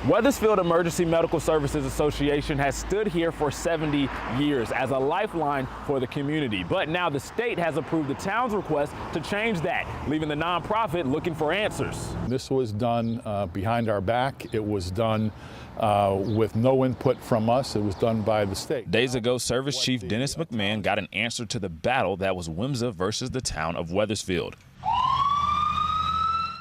Wethersfield Emergency Medical Services Association has stood here for 70 years as a lifeline for the community. But now the state has approved the town's request to change that, leaving the nonprofit looking for answers. This was done behind our back. It was done with no input from us. It was done by the state. Days ago, Service Chief Dennis McMahon got an answer to the battle that was WMSA versus the town of Wethersfield.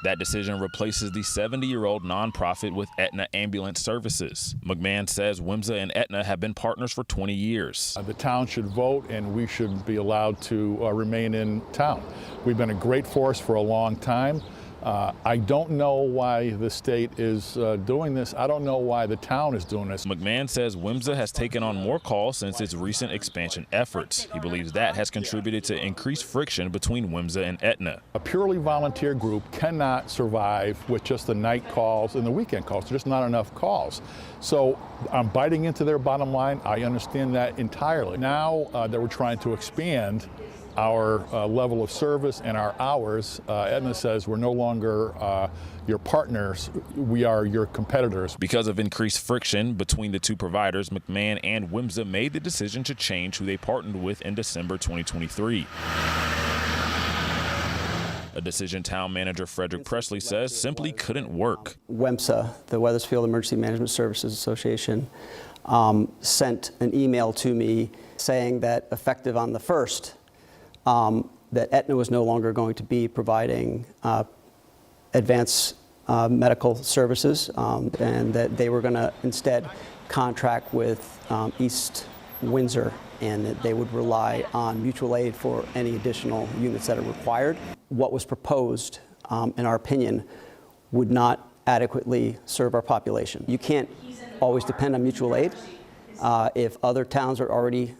That decision replaces the 70-year-old nonprofit with Aetna Ambulance Services. McMahon says WMSA and Aetna have been partners for 20 years. The town should vote and we should be allowed to remain in town. We've been a great force for a long time. I don't know why the state is doing this. I don't know why the town is doing this. McMahon says WMSA has taken on more calls since its recent expansion efforts. He believes that has contributed to increased friction between WMSA and Aetna. A purely volunteer group cannot survive with just the night calls and the weekend calls. There's just not enough calls. So I'm biting into their bottom line. I understand that entirely. Now that we're trying to expand our level of service and our hours, Aetna says we're no longer your partners, we are your competitors. Because of increased friction between the two providers, McMahon and WMSA made the decision to change who they partnered with in December 2023. A decision town manager Frederick Presley says simply couldn't work. WMSA, the Wethersfield Emergency Management Services Association, sent an email to me saying that effective on the 1st, that Aetna was no longer going to be providing advanced medical services, and that they were going to instead contract with East Windsor, and that they would rely on mutual aid for any additional units that are required. What was proposed, in our opinion, would not adequately serve our population. You can't always depend on mutual aid. If other towns are already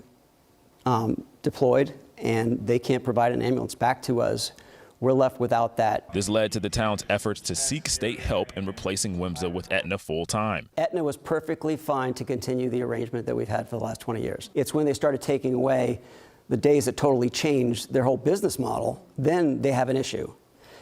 deployed and they can't provide an ambulance back to us, we're left without that. This led to the town's efforts to seek state help in replacing WMSA with Aetna full-time. Aetna was perfectly fine to continue the arrangement that we've had for the last 20 years. It's when they started taking away the days that totally changed their whole business model, then they have an issue.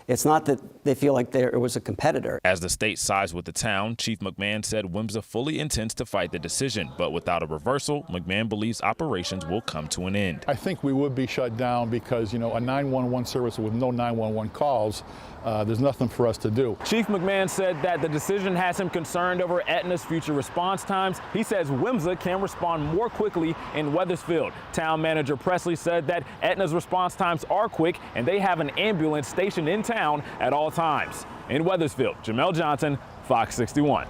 It's not that they feel like there was a competitor. As the state sides with the town, Chief McMahon said WMSA fully intends to fight the decision, but without a reversal, McMahon believes operations will come to an end. I think we would be shut down because, you know, a 911 service with no 911 calls, there's nothing for us to do. Chief McMahon said that the decision has him concerned over Aetna's future response times. He says WMSA can respond more quickly in Wethersfield. Town manager Presley said that Aetna's response times are quick and they have an ambulance stationed in town at all times. In Wethersfield, Jamel Johnson, Fox 61.